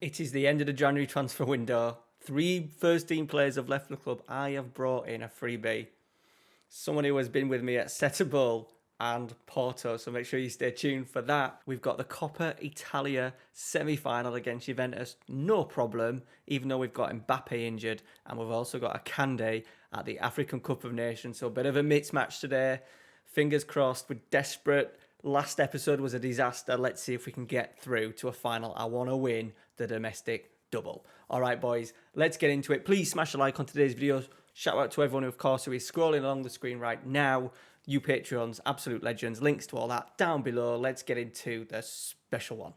It is the end of the January transfer window. 3 first-team players have left the club. I have brought in a freebie. Someone who has been with me at Setubal and Porto, so make sure you stay tuned for that. We've got the Coppa Italia semi-final against Juventus, no problem, even though we've got Mbappe injured, and we've also got a Kande at the African Cup of Nations, so a bit of a mismatch today. Fingers crossed, we're desperate. Last episode was a disaster. Let's see if we can get through to a final. I want to win the domestic double. All right, boys, let's get into it. Please smash a like on today's video. Shout out to everyone, of course, who is scrolling along the screen right now. You Patreons, absolute legends. Links to all that down below. Let's get into the special one.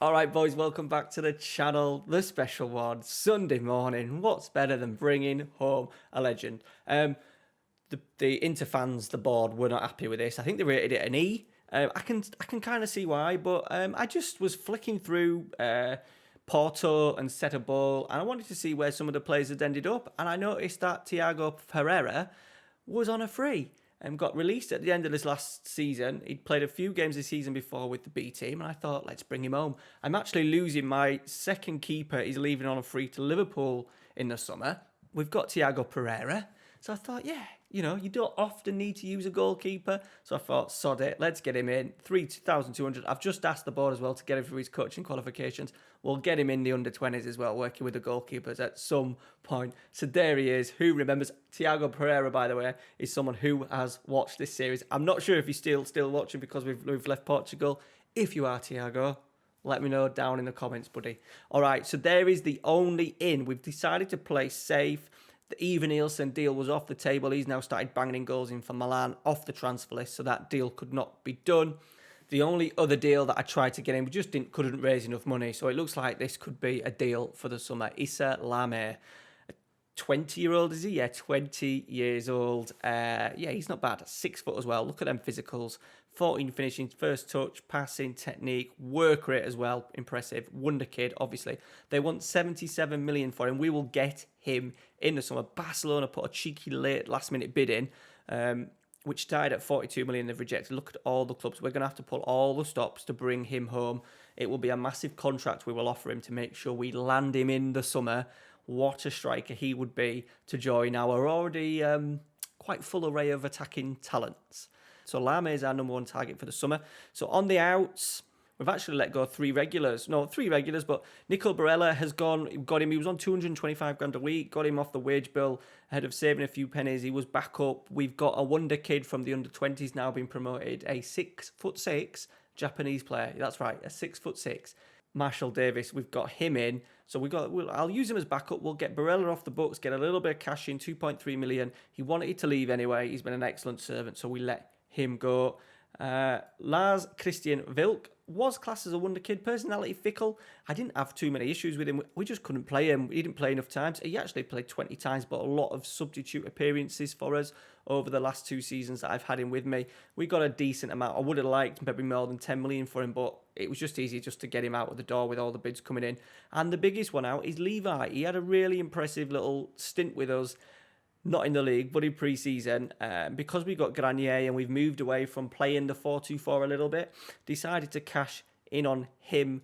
All right, boys, welcome back to the channel, the special one, Sunday morning. What's better than bringing home a legend? The Inter fans, the board, were not happy with this. I think they rated it an E. I can kind of see why, but I just was flicking through Porto and Setubal, and I wanted to see where some of the players had ended up, and I noticed that Thiago Pereira was on a free and got released at the end of this last season. He'd played a few games this season before with the B team, and I thought, let's bring him home. I'm actually losing my second keeper. He's leaving on a free to Liverpool in the summer. We've got Thiago Pereira. So I thought, yeah, you don't often need to use a goalkeeper. So I thought, sod it, let's get him in. 3,200. I've just asked the board as well to get him through his coaching qualifications. We'll get him in the under-20s as well, working with the goalkeepers at some point. So there he is. Who remembers? Thiago Pereira, by the way, is someone who has watched this series. I'm not sure if he's still watching because we've left Portugal. If you are, Thiago, let me know down in the comments, buddy. All right, so there is the only in. We've decided to play safe. The Ivan Nielsen deal was off the table. He's now started banging in goals in for Milan off the transfer list, so that deal could not be done. The only other deal that I tried to get in, we just couldn't raise enough money, so it looks like this could be a deal for the summer. Issa Lame, 20-year-old, is he? Yeah, 20 years old. Yeah, he's not bad. 6 foot as well. Look at them physicals. 14 finishing, first touch, passing, technique, work rate as well. Impressive. Wonderkid, obviously. They want 77 million for him. We will get him in the summer. Barcelona put a cheeky last-minute bid in, which tied at 42 million. They've rejected. Look at all the clubs. We're going to have to pull all the stops to bring him home. It will be a massive contract we will offer him to make sure we land him in the summer. What a striker he would be to join our already quite full array of attacking talents. So Lame is our number 1 target for the summer. So on the outs, we've actually let go 3 regulars. No, 3 regulars, but Nico Barella has got him. He was on 225 grand a week, got him off the wage bill ahead of saving a few pennies. He was back up. We've got a Wonderkid from the under-20s now being promoted, a 6'6" Japanese player. That's right, a 6'6". Marshall Davis, we've got him in. So I'll use him as backup. We'll get Barella off the books, get a little bit of cash in, 2.3 million. He wanted to leave anyway. He's been an excellent servant, so we let him go. Lars Christian Vilk was classed as a Wonderkid. Personality fickle. I didn't have too many issues with him. We just couldn't play him. He didn't play enough times. He actually played 20 times, but a lot of substitute appearances for us over the last 2 seasons that I've had him with me. We got a decent amount. I would have liked maybe more than 10 million for him, but it was just easy just to get him out of the door with all the bids coming in. And the biggest one out is Levi. He had a really impressive little stint with us. Not in the league, but in pre-season. Because we got Granier and we've moved away from playing the 4-2-4 a little bit, decided to cash in on him.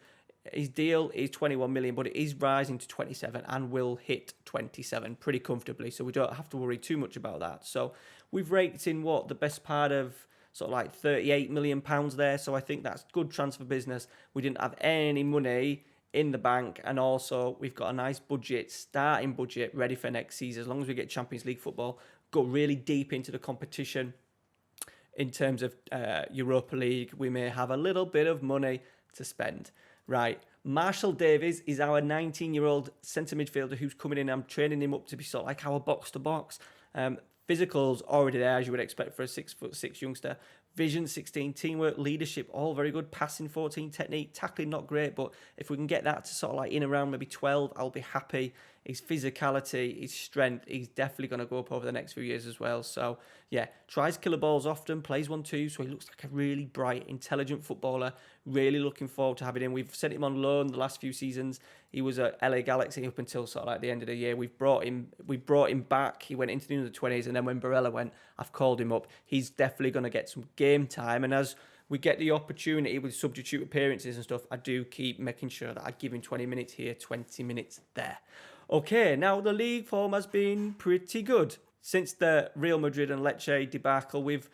His deal is 21 million, but it is rising to 27 and will hit 27 pretty comfortably, so we don't have to worry too much about that. So we've raked in the best part of sort of like 38 million pounds there, so I think that's good transfer business. We didn't have any money in the bank, and also we've got a nice starting budget ready for next season. As long as we get Champions League football, go really deep into the competition in terms of Europa League, we may have a little bit of money to spend. Right, Marshall Davies is our 19-year-old centre midfielder who's coming in. I'm training him up to be sort of like our box-to-box. Physical's already there, as you would expect for a 6'6" youngster. Vision, 16, teamwork, leadership, all very good. Passing, 14, technique, tackling, not great, but if we can get that to sort of like in around maybe 12, I'll be happy. his physicality, his strength, he's definitely going to go up over the next few years as well. So, yeah, tries killer balls often, plays 1-2, so he looks like a really bright, intelligent footballer. Really looking forward to having him. We've sent him on loan the last few seasons. He was at LA Galaxy up until sort of like the end of the year. We brought him back. He went into the under-20s, and then when Barella went, I've called him up. He's definitely going to get some game time, and as we get the opportunity with substitute appearances and stuff, I do keep making sure that I give him 20 minutes here, 20 minutes there. Okay, now the league form has been pretty good. Since the Real Madrid and Lecce debacle, we've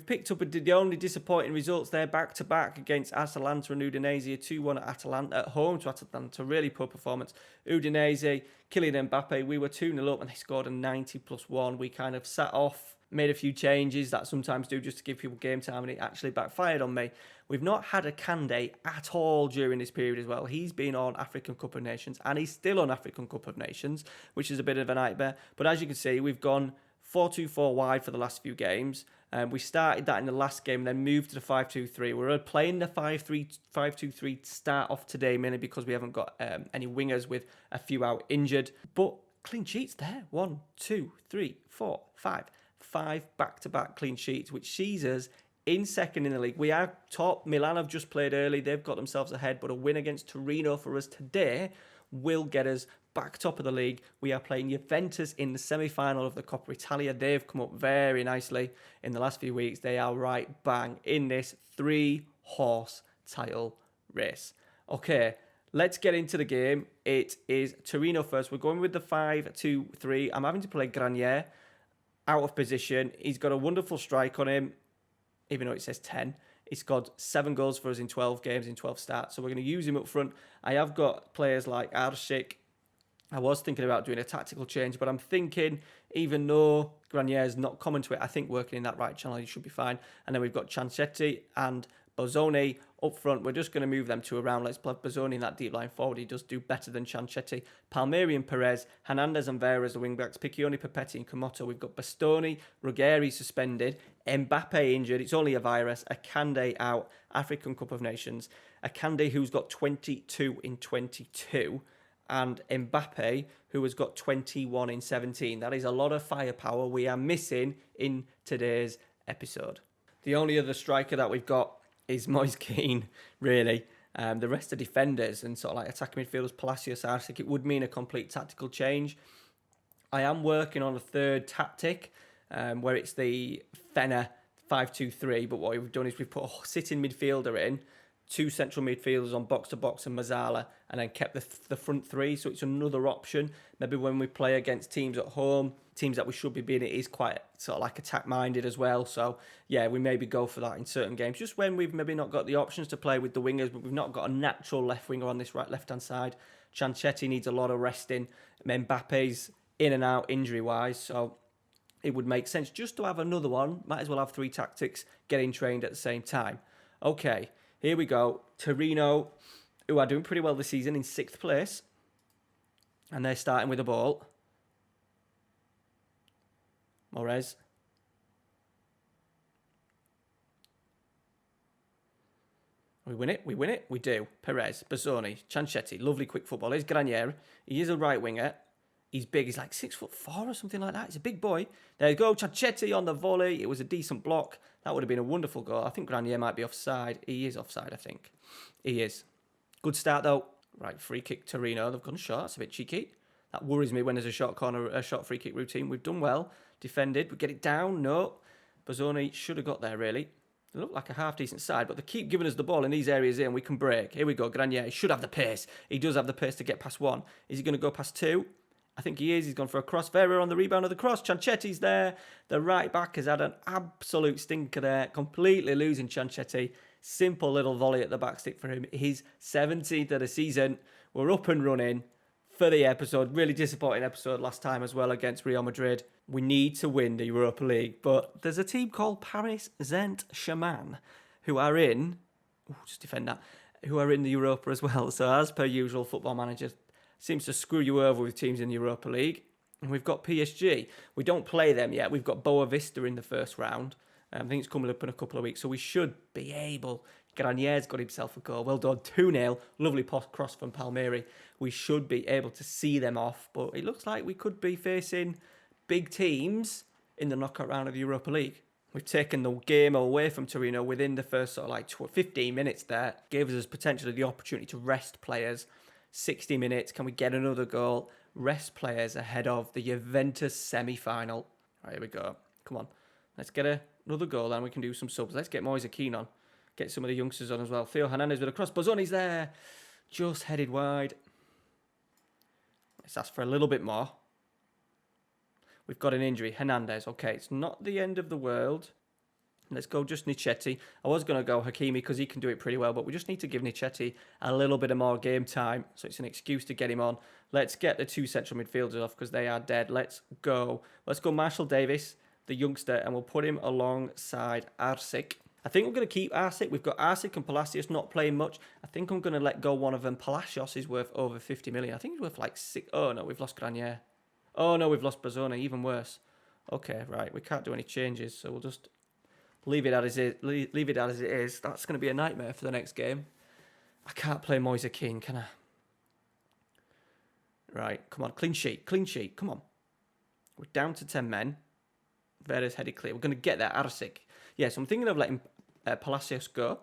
picked up the only disappointing results there back-to-back against Atalanta and Udinese, 2-1 at Atalanta, at home to Atalanta, really poor performance. Udinese, Kylian Mbappe, we were 2-0 up and they scored a 90+1. We kind of sat off, made a few changes that sometimes do just to give people game time, and it actually backfired on me. We've not had a Kande at all during this period as well. He's been on African Cup of Nations, and he's still on African Cup of Nations, which is a bit of a nightmare. But as you can see, we've gone 4-2-4 wide for the last few games. We started that in the last game, then moved to the 5-2-3. We're playing the 5-2-3 to start off today, mainly because we haven't got any wingers with a few out injured. But clean sheets there. 1, 2, 3, 4, 5. 5 back-to-back clean sheets, which sees us in second in the league. We are top. Milan have just played early. They've got themselves ahead, but a win against Torino for us today will get us back top of the league. We are playing Juventus in the semi-final of the Coppa Italia. They've come up very nicely in the last few weeks. They are right bang in this 3-horse title race. Okay, let's get into the game. It is Torino first. We're going with the 5-2-3. I'm having to play Granier out of position. He's got a wonderful strike on him, even though it says 10. He's got 7 goals for us in 12 games, in 12 starts. So we're going to use him up front. I have got players like Arshik. I was thinking about doing a tactical change, but I'm thinking, even though Granier's not common to it, I think working in that right channel, he should be fine. And then we've got Chancetti and Bozzoni up front. We're just going to move them to around. Let's play Bozzoni in that deep line forward. He does do better than Chancetti. Palmieri and Perez, Hernandez and Vera as the wing-backs, Piccioni, Papetti and Komoto. We've got Bastoni, Ruggeri suspended, Mbappe injured. It's only a virus. Akande out, African Cup of Nations. Akande, who's got 22 in 22. And Mbappe, who has got 21 in 17. That is a lot of firepower we are missing in today's episode. The only other striker that we've got is Moise Kean, really. The rest are defenders and sort of like attacking midfielders, Palacios, Arsic. It would mean a complete tactical change. I am working on a third tactic where it's the Fenner 5-2-3. But what we've done is we've put a sitting midfielder in, 2 central midfielders on box-to-box and Mazzala, and then kept the front 3. So it's another option. Maybe when we play against teams at home, teams that we should be beating, it is quite sort of like attack-minded as well. So, yeah, we maybe go for that in certain games. Just when we've maybe not got the options to play with the wingers, but we've not got a natural left winger on this left-hand side. Chancetti needs a lot of resting. Mbappe's in and out injury-wise, so it would make sense just to have another one. Might as well have 3 tactics getting trained at the same time. Okay. Here we go. Torino, who are doing pretty well this season, in 6th place. And they're starting with the ball. Morez. We win it. We do. Perez, Bazzoni, Chancetti, lovely quick football. Here's Granier. He is a right winger. He's big. He's like 6'4" or something like that. He's a big boy. There you go. Chancetti on the volley. It was a decent block. That would have been a wonderful goal. I think Granier might be offside. He is offside, I think. He is. Good start, though. Right, free kick Torino. They've gone short. That's a bit cheeky. That worries me when there's a short corner, a short free kick routine. We've done well. Defended. We get it down. No. Bazzoni should have got there, really. They look like a half-decent side, but they keep giving us the ball in these areas here and we can break. Here we go. Granier. He should have the pace. He does have the pace to get past 1. Is he going to go past 2? I think he is. He's gone for a cross. Vera on the rebound of the cross. Chanchetti's there. The right back has had an absolute stinker there. Completely losing Chancetti. Simple little volley at the back stick for him. His 17th of the season. We're up and running for the episode. Really disappointing episode last time as well against Real Madrid. We need to win the Europa League. But there's a team called Paris Saint-Germain who are in... just defend that. Who are in the Europa as well. So as per usual, Football Manager seems to screw you over with teams in the Europa League. And we've got PSG. We don't play them yet. We've got Boa Vista in the first round. I think it's coming up in a couple of weeks, so we should be able... Granier's got himself a goal. Well done. 2-0. Lovely cross from Palmieri. We should be able to see them off, but it looks like we could be facing big teams in the knockout round of the Europa League. We've taken the game away from Torino within the first 15 minutes there. Gave us potentially the opportunity to rest players. 60 minutes. Can we get another goal? Rest players ahead of the Juventus semi-final. Right, here we go. Come on. Let's get another goal and we can do some subs. Let's get Moise Keane on. Get some of the youngsters on as well. Theo Hernandez with a cross. Bozzoni's there. Just headed wide. Let's ask for a little bit more. We've got an injury. Hernandez. Okay, it's not the end of the world. Let's go just Nichetti. I was going to go Hakimi because he can do it pretty well, but we just need to give Nichetti a little bit of more game time. So it's an excuse to get him on. Let's get the two central midfielders off because they are dead. Let's go. Let's go Marshall Davis, the youngster, and we'll put him alongside Arsic. I think we're going to keep Arsic. We've got Arsic and Palacios not playing much. I think I'm going to let go one of them. Palacios is worth over 50 million. I think he's worth like 6. Oh, no, we've lost Granier. Oh, no, we've lost Bozzoni. Even worse. Okay, right. We can't do any changes, so we'll just leave it as it is. That's going to be a nightmare for the next game. I can't play Moise Keane, can I? Right, come on. Clean sheet. Clean sheet. Come on. We're down to 10 men. Veda's headed clear. We're going to get there. Arsic. Yeah, so I'm thinking of letting Palacios go.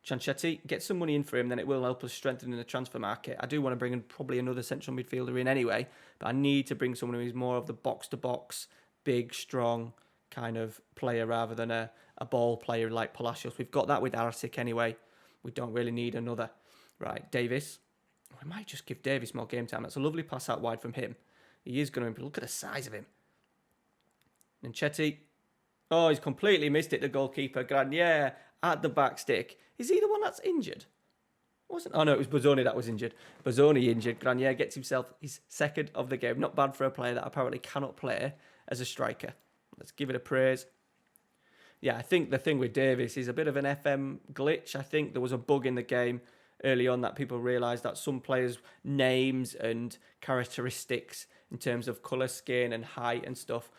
Chanchetti, get some money in for him, then it will help us strengthen in the transfer market. I do want to bring in probably another central midfielder in anyway, but I need to bring someone who's more of the box-to-box, big, strong kind of player rather than a ball player like Palacios. We've got that with Arsic anyway. We don't really need another. Right, Davis. We might just give Davis more game time. That's a lovely pass out wide from him. He is going to improve. Look at the size of him. Nanchetti. Oh, he's completely missed it, the goalkeeper. Granier at the back stick. Is he the one that's injured? Oh, no, it was Bozzoni that was injured. Bozzoni injured. Granier gets himself his second of the game. Not bad for a player that apparently cannot play as a striker. Let's give it a praise. Yeah, I think the thing with Davis is a bit of an FM glitch. I think there was a bug in the game early on that people realised that some players' names and characteristics in terms of colour, skin and height and stuff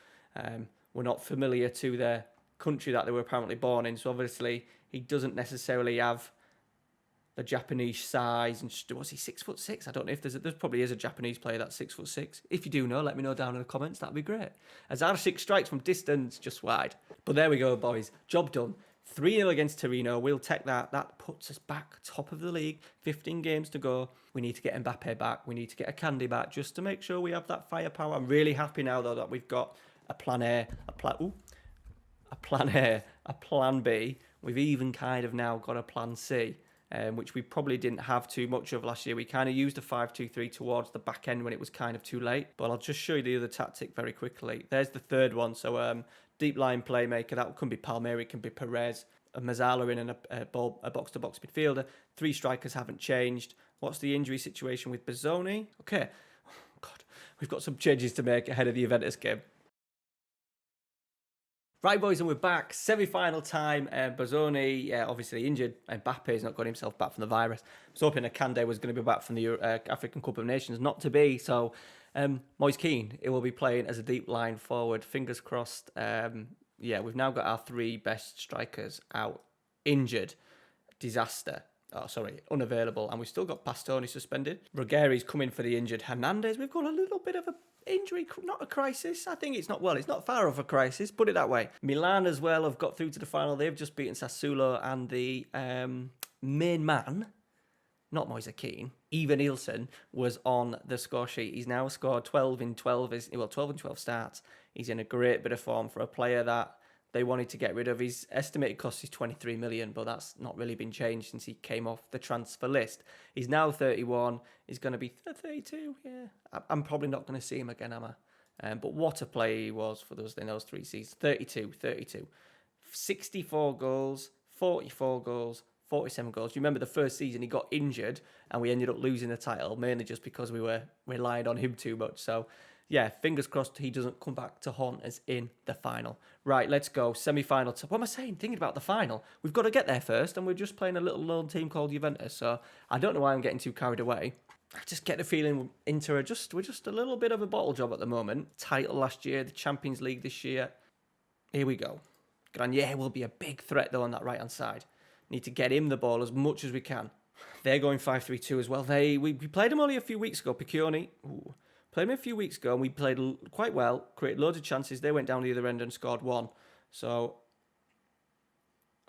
were not familiar to the country that they were apparently born in. So obviously he doesn't necessarily have the Japanese size. And was he 6'6"? I don't know if there probably is a Japanese player that's 6'6". If you do know, let me know down in the comments. That'd be great. As Arsic strikes from distance, just wide. But there we go, boys. Job done. 3-0 against Torino. We'll take that. That puts us back top of the league. 15 games to go. We need to get Mbappe back. We need to get a Candy back just to make sure we have that firepower. I'm really happy now, though, that we've got a plan A, a plan A, a plan B. We've even kind of now got a plan C, which we probably didn't have too much of last year. We kind of used a 5-2-3 towards the back end when it was kind of too late. But I'll just show you the other tactic very quickly. There's the third one. So deep line playmaker. That can be Palmieri, it can be Perez, a Mazzala in and a box-to-box midfielder. 3 strikers haven't changed. What's the injury situation with Bozzoni? Okay. Oh, God, we've got some changes to make ahead of the Juventus game. Right, boys, and we're back. Semi-final time. Bozzoni, obviously injured. Mbappe's not got himself back from the virus. I was hoping Akande was going to be back from the African Cup of Nations. Not to be. So, Moise Keane, it will be playing as a deep line forward. Fingers crossed. We've now got our 3 best strikers out. Injured. Disaster. Unavailable. And we've still got Pastoni suspended. Ruggeri's coming for the injured Hernandez. We've got a little bit of a injury, not a crisis. I think it's not far off a crisis, put it that way. Milan as well have got through to the final. They've just beaten Sassuolo, and the main man, not Moise Keane, Ivan Ilson, was on the score sheet. He's now scored 12 in 12 starts. He's in a great bit of form for a player that they wanted to get rid of. His estimated cost is 23 million, but that's not really been changed since he came off the transfer list. He's now 31. He's going to be 32. Yeah, I'm probably not going to see him again, am I? But what a player he was for those in those 3 seasons. 32. 64 goals, 44 goals, 47 goals. You remember the first season he got injured and we ended up losing the title, mainly just because we were relying on him too much. So, yeah, fingers crossed he doesn't come back to haunt us in the final. Right, let's go. Semi-final. What am I saying? Thinking about the final. We've got to get there first, and we're just playing a little lone team called Juventus. So I don't know why I'm getting too carried away. I just get the feeling we're just a little bit of a bottle job at the moment. Title last year, the Champions League this year. Here we go. Grenier will be a big threat, though, on that right-hand side. Need to get him the ball as much as we can. They're going 5-3-2 as well. We played them only a few weeks ago. Piccioni. Played them a few weeks ago, and we played quite well. Created loads of chances. They went down the other end and scored one. So,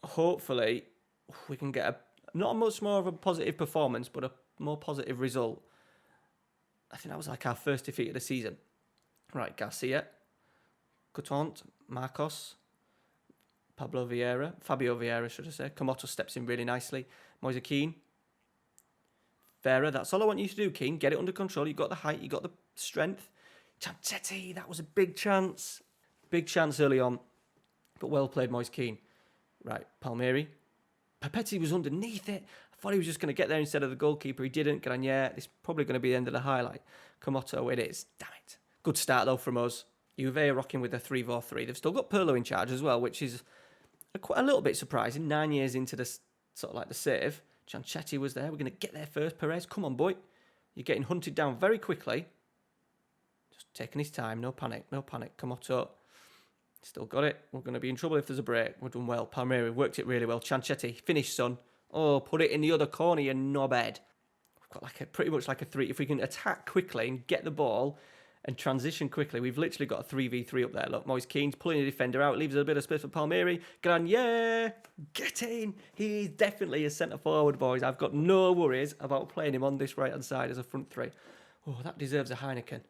hopefully, we can get not much more of a positive performance, but a more positive result. I think that was like our first defeat of the season. Right, Garcia, Coutant, Marcos, Fabio Vieira, should I say. Komoto steps in really nicely. Moise Kean. Vera, that's all I want you to do, Kean. Get it under control. You've got the height, you've got the strength. Chancetti, that was a big chance. Big chance early on. But well played, Moise Kean. Right, Palmieri. Papetti was underneath it. I thought he was just going to get there instead of the goalkeeper. He didn't. Grenier, it's probably going to be the end of the highlight. Komoto, it is. Damn it. Good start, though, from us. Juve are rocking with the 3-4-3. They've still got Pirlo in charge as well, which is a little bit surprising. 9 years into the sort of like the save. Chancetti was there. We're going to get there first. Perez, come on, boy. You're getting hunted down very quickly. Just taking his time. No panic. No panic. Komoto. Still got it. We're going to be in trouble if there's a break. We're done well. Palmieri worked it really well. Chancetti, finish, son. Oh, put it in the other corner, you knobhead. We've got pretty much like a 3. If we can attack quickly and get the ball and transition quickly, we've literally got a 3v3 up there. Look, Moise Kean's pulling the defender out, leaves a bit of space for Palmieri. Grenier, get in. He's definitely a centre forward, boys. I've got no worries about playing him on this right-hand side as a front 3. Oh, that deserves a Heineken.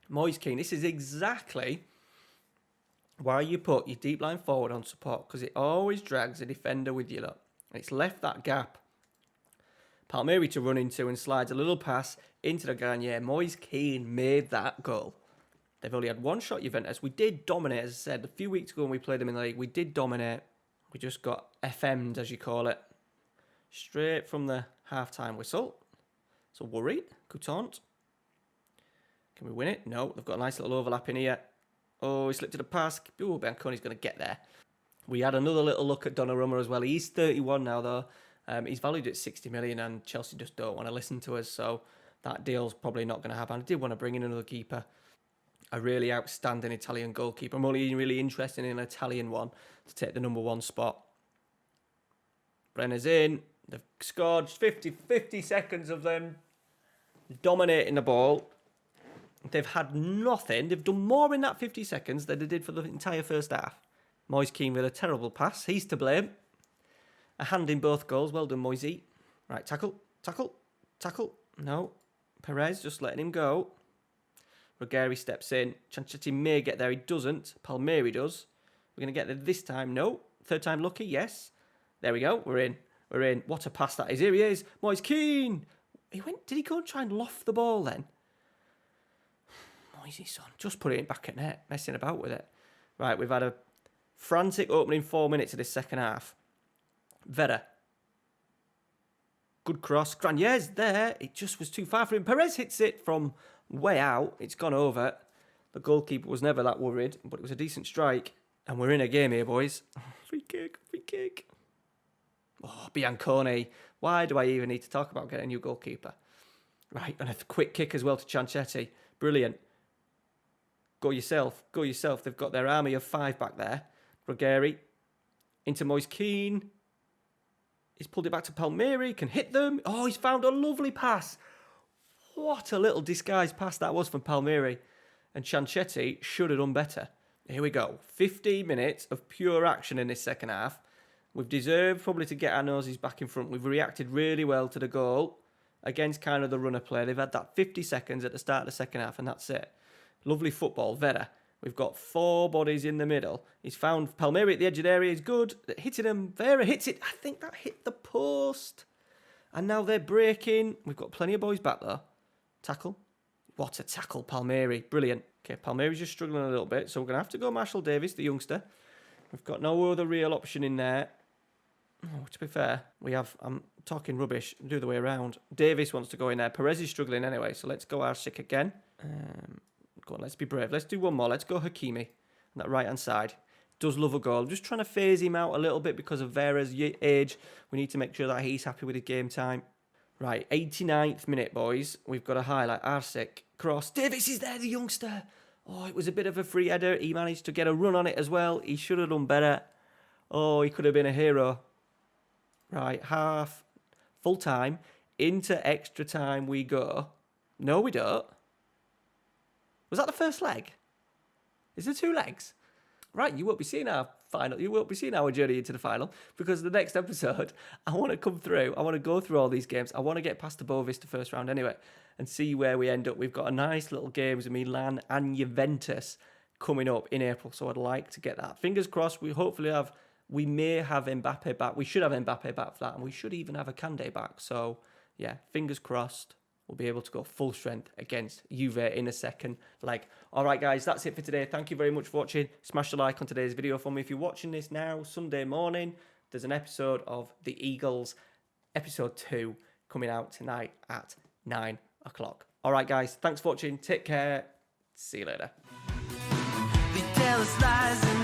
Moise Kean, this is exactly why you put your deep line forward on support, because it always drags a defender with you, look. It's left that gap. Palmieri to run into and slides a little pass into the Grenier. Moise Kean made that goal. They've only had one shot, Juventus. We did dominate, as I said, a few weeks ago when we played them in the league. We did dominate. We just got FM'd, as you call it. Straight from the half-time whistle. So worried. Coutant. Can we win it? No, they've got a nice little overlap in here. Oh, he slipped to the pass. Oh, Bianconi's going to get there. We had another little look at Donnarumma as well. He's 31 now, though. He's valued at 60 million, and Chelsea just don't want to listen to us, so that deal's probably not going to happen. I did want to bring in another keeper, a really outstanding Italian goalkeeper. I'm only really interested in an Italian one to take the number 1 spot. Brenner's in. They've scored 50 seconds of them dominating the ball. They've had nothing. They've done more in that 50 seconds than they did for the entire first half. Moise Kean with a terrible pass. He's to blame. A hand in both goals. Well done, Moise. Right, tackle. No. Perez just letting him go. Ruggieri steps in. Chancetti may get there. He doesn't. Palmieri does. We're going to get there this time. No. Third time lucky. Yes. There we go. We're in. What a pass that is. Here he is. Moise Kean. Did he go and try and loft the ball then? Moisey, son. Just put it back at net. Messing about with it. Right, we've had a frantic opening 4 minutes of this second half. Vera. Good cross. Granier's there. It just was too far for him. Perez hits it from way out. It's gone over. The goalkeeper was never that worried, but it was a decent strike. And we're in a game here, boys. Free kick. Oh, Bianconi. Why do I even need to talk about getting a new goalkeeper? Right, and a quick kick as well to Chancetti. Brilliant. Go yourself. They've got their army of 5 back there. Ruggieri. Into Moise Kean. He's pulled it back to Palmieri. Can hit them. Oh, he's found a lovely pass. What a little disguised pass that was from Palmieri. And Chancetti should have done better. Here we go. 15 minutes of pure action in this second half. We've deserved probably to get our noses back in front. We've reacted really well to the goal against kind of the runner play. They've had that 50 seconds at the start of the second half, and that's it. Lovely football. Vera. We've got 4 bodies in the middle. He's found Palmieri at the edge of the area. He's good. Hitting him. Vera hits it. I think that hit the post. And now they're breaking. We've got plenty of boys back there. Tackle. What a tackle, Palmieri. Brilliant. Okay, Palmieri's just struggling a little bit, so we're going to have to go Marshall Davis, the youngster. We've got no other real option in there. Oh, to be fair, I'm talking rubbish. Do the way around. Davis wants to go in there. Perez is struggling anyway, so let's go Arsik again. Go on, let's be brave. Let's do one more. Let's go Hakimi on that right-hand side. Does love a goal. I'm just trying to phase him out a little bit because of Vera's age. We need to make sure that he's happy with his game time. Right, 89th minute, boys. We've got a highlight. Arsik. Cross. Davis is there, the youngster. Oh, it was a bit of a free header. He managed to get a run on it as well. He should have done better. Oh, he could have been a hero. Right, half, full time. Into extra time we go. No, we don't. Was that the first leg? Is there 2 legs? Right, you won't be seeing our final. You won't be seeing our journey into the final because the next episode, I want to come through. I want to go through all these games. I want to get past the Bovista first round anyway and see where we end up. We've got a nice little games with Milan and Juventus coming up in April, so I'd like to get that. Fingers crossed. We may have Mbappe back. We should have Mbappe back for that, and we should even have a Kande back. So yeah, fingers crossed. We'll be able to go full strength against Juve in a second leg. All right, guys, that's it for today. Thank you very much for watching. Smash the like on today's video for me. If you're watching this now, Sunday morning, there's an episode of The Eagles, episode 2, coming out tonight at 9 o'clock. All right, guys, thanks for watching. Take care. See you later. They tell us lies.